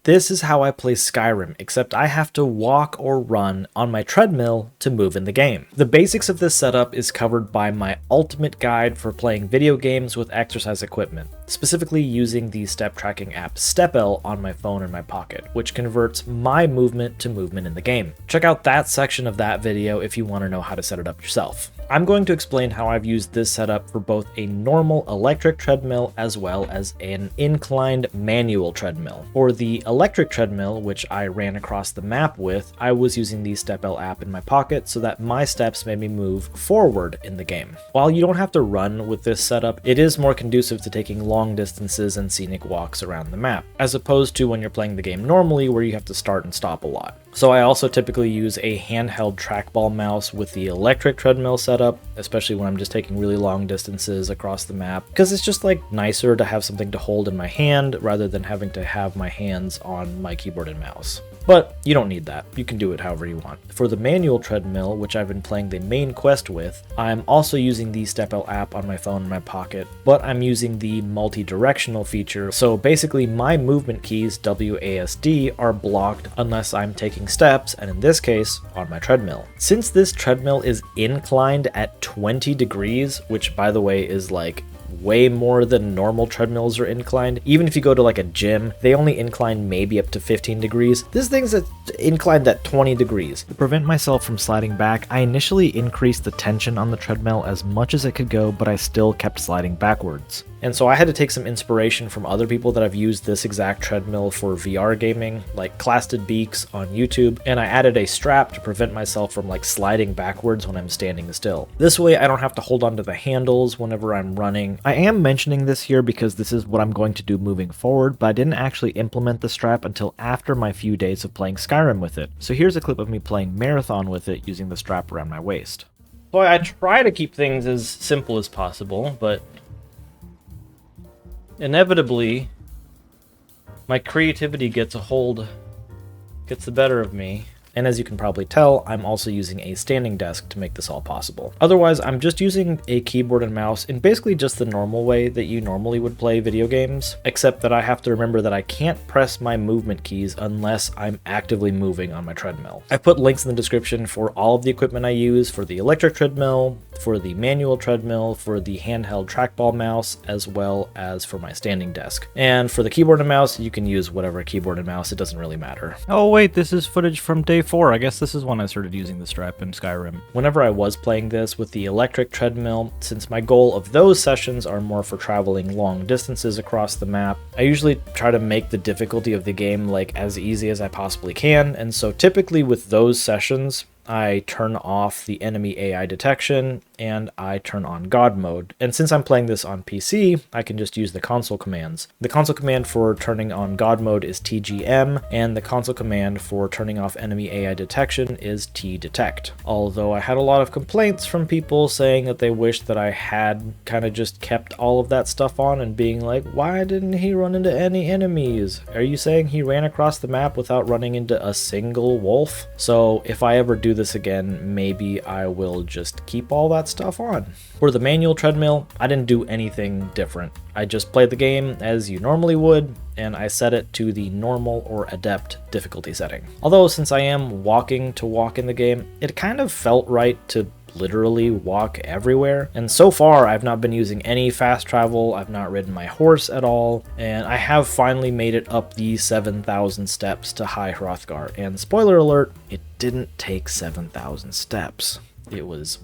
This is how I play Skyrim, except I have to walk or run on my treadmill to move in the game. The basics of this setup is covered by my ultimate guide for playing video games with exercise equipment, specifically using the step tracking app Treadmill on my phone in my pocket, which converts my movement to movement in the game. Check out that section of that video if you want to know how to set it up yourself. I'm going to explain how I've used this setup for both a normal electric treadmill as well as an inclined manual treadmill. For the electric treadmill, which I ran across the map with, I was using the Treadmill app in my pocket so that my steps made me move forward in the game. While you don't have to run with this setup, it is more conducive to taking long distances and scenic walks around the map, as opposed to when you're playing the game normally where you have to start and stop a lot. So I also typically use a handheld trackball mouse with the electric treadmill setup, especially when I'm just taking really long distances across the map, because it's just like nicer to have something to hold in my hand rather than having to have my hands on my keyboard and mouse. But you don't need that. You can do it however you want. For the manual treadmill, which I've been playing the main quest with, I'm also using the Treadmill app on my phone in my pocket, but I'm using the multi-directional feature. So basically my movement keys, WASD, are blocked unless I'm taking steps, and in this case, on my treadmill. Since this treadmill is inclined at 20 degrees, which by the way is like way more than normal treadmills are inclined. Even if you go to like a gym, they only incline maybe up to 15 degrees. This thing's inclined at 20 degrees. To prevent myself from sliding back, I initially increased the tension on the treadmill as much as it could go, but I still kept sliding backwards. And so I had to take some inspiration from other people that have used this exact treadmill for VR gaming, like Clasted Beaks on YouTube, and I added a strap to prevent myself from like sliding backwards when I'm standing still. This way I don't have to hold onto the handles whenever I'm running. I am mentioning this here because this is what I'm going to do moving forward, but I didn't actually implement the strap until after my few days of playing Skyrim with it. So here's a clip of me playing Marathon with it using the strap around my waist. So I try to keep things as simple as possible, but inevitably, my creativity gets the better of me. And as you can probably tell, I'm also using a standing desk to make this all possible. Otherwise, I'm just using a keyboard and mouse in basically just the normal way that you normally would play video games, except that I have to remember that I can't press my movement keys unless I'm actively moving on my treadmill. I put links in the description for all of the equipment I use for the electric treadmill, for the manual treadmill, for the handheld trackball mouse, as well as for my standing desk. And for the keyboard and mouse, you can use whatever keyboard and mouse, it doesn't really matter. Oh wait, this is footage from day 4. I guess this is when I started using the strap in Skyrim. Whenever I was playing this with the electric treadmill, since my goal of those sessions are more for traveling long distances across the map, I usually try to make the difficulty of the game like as easy as I possibly can, and so typically with those sessions, I turn off the enemy AI detection and I turn on God mode. And since I'm playing this on PC, I can just use the console commands. The console command for turning on God mode is TGM, and the console command for turning off enemy AI detection is TDetect. Although I had a lot of complaints from people saying that they wished that I had kind of just kept all of that stuff on and being like, why didn't he run into any enemies? Are you saying he ran across the map without running into a single wolf? So if I ever do this again, maybe I will just keep all that stuff on. For the manual treadmill, I didn't do anything different. I just played the game as you normally would, and I set it to the normal or adept difficulty setting. Although since I am walking to walk in the game, it kind of felt right to literally walk everywhere. And so far, I've not been using any fast travel, I've not ridden my horse at all, and I have finally made it up the 7,000 steps to High Hrothgar. And spoiler alert, it didn't take 7,000 steps. It was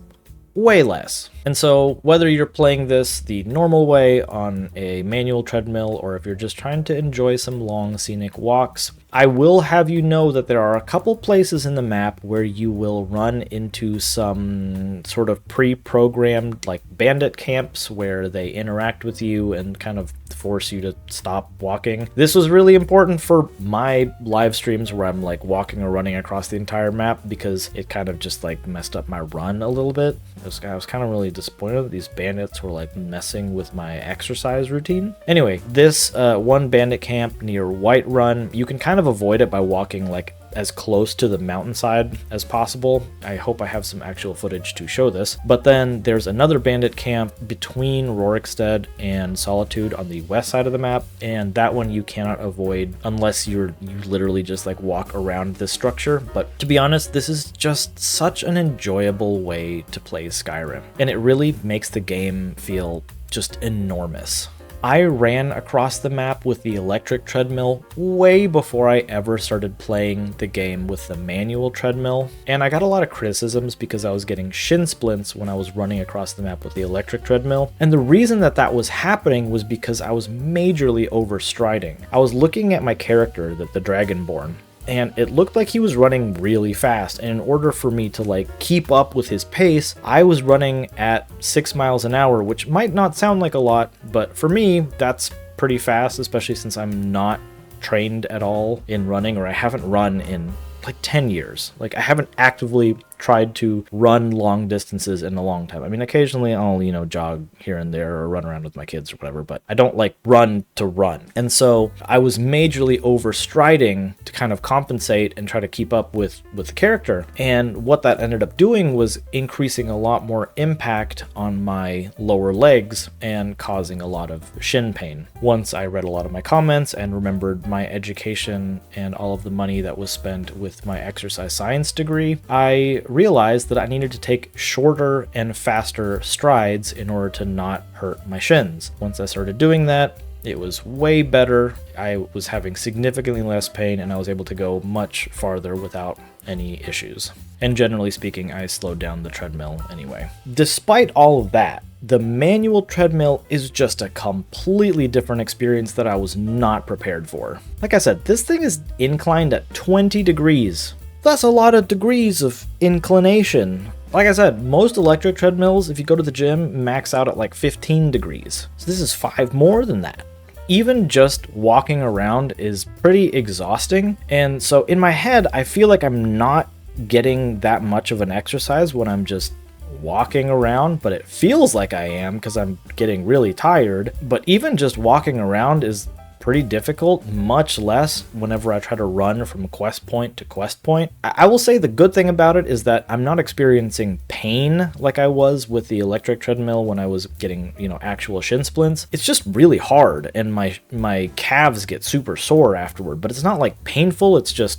way less. And so whether you're playing this the normal way on a manual treadmill, or if you're just trying to enjoy some long scenic walks, I will have you know that there are a couple places in the map where you will run into some sort of pre-programmed like bandit camps where they interact with you and kind of force you to stop walking. This was really important for my live streams where I'm like walking or running across the entire map, because it kind of just like messed up my run a little bit. I was kind of really disappointed that these bandits were like messing with my exercise routine. Anyway, this one bandit camp near Whiterun, you can kind of avoid it by walking like as close to the mountainside as possible. I hope I have some actual footage to show this. But then there's another bandit camp between Rorikstead and Solitude on the west side of the map, and that one you cannot avoid unless you literally just like walk around this structure. But to be honest, this is just such an enjoyable way to play Skyrim, and it really makes the game feel just enormous. I ran across the map with the electric treadmill way before I ever started playing the game with the manual treadmill, and I got a lot of criticisms because I was getting shin splints when I was running across the map with the electric treadmill. And the reason that was happening was because I was majorly overstriding. I was looking at my character, the Dragonborn, and it looked like he was running really fast, and in order for me to like keep up with his pace, I was running at 6 miles an hour, which might not sound like a lot, but for me that's pretty fast, especially since I'm not trained at all in running, or I haven't run in like 10 years. Like I haven't actively tried to run long distances in a long time. I mean, occasionally I'll, jog here and there or run around with my kids or whatever, but I don't like run to run. And so I was majorly overstriding to kind of compensate and try to keep up with the character. And what that ended up doing was increasing a lot more impact on my lower legs and causing a lot of shin pain. Once I read a lot of my comments and remembered my education and all of the money that was spent with my exercise science degree, I realized that I needed to take shorter and faster strides in order to not hurt my shins. Once I started doing that, it was way better. I was having significantly less pain, and I was able to go much farther without any issues. And generally speaking, I slowed down the treadmill anyway. Despite all of that, the manual treadmill is just a completely different experience that I was not prepared for. Like I said, this thing is inclined at 20 degrees. That's a lot of degrees of inclination. Like I said, most electric treadmills, if you go to the gym, max out at like 15 degrees. So this is 5 more than that. Even just walking around is pretty exhausting. And so in my head, I feel like I'm not getting that much of an exercise when I'm just walking around, but it feels like I am because I'm getting really tired. But even just walking around is pretty difficult, much less whenever I try to run from quest point to quest point. I will say the good thing about it is that I'm not experiencing pain like I was with the electric treadmill when I was getting, actual shin splints. It's just really hard, and my calves get super sore afterward, but it's not like painful, it's just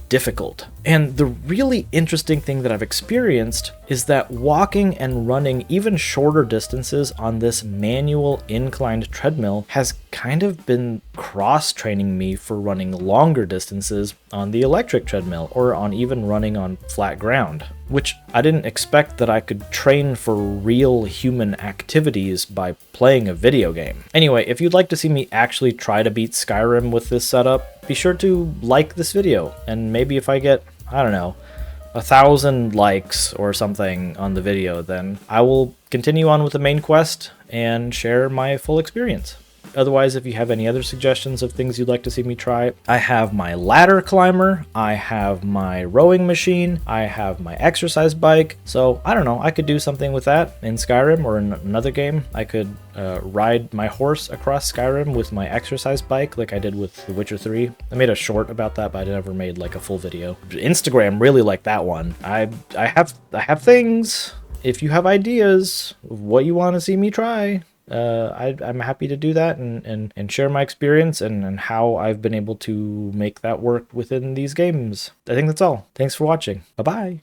difficult. And the really interesting thing that I've experienced is that walking and running even shorter distances on this manual inclined treadmill has kind of been cross-training me for running longer distances on the electric treadmill, or on even running on flat ground, which I didn't expect that I could train for real human activities by playing a video game. Anyway, if you'd like to see me actually try to beat Skyrim with this setup, be sure to like this video, and maybe if I get, 1,000 likes or something on the video, then I will continue on with the main quest and share my full experience. Otherwise, if you have any other suggestions of things you'd like to see me try, I have my ladder climber, I have my rowing machine, I have my exercise bike. So I don't know, I could do something with that in Skyrim or in another game. I could ride my horse across Skyrim with my exercise bike like I did with The Witcher 3. I made a short about that, but I never made like a full video. Instagram really liked that one. I have things. If you have ideas of what you want to see me try, I'm happy to do that and share my experience and how I've been able to make that work within these games. I think that's all. Thanks for watching. Bye-bye.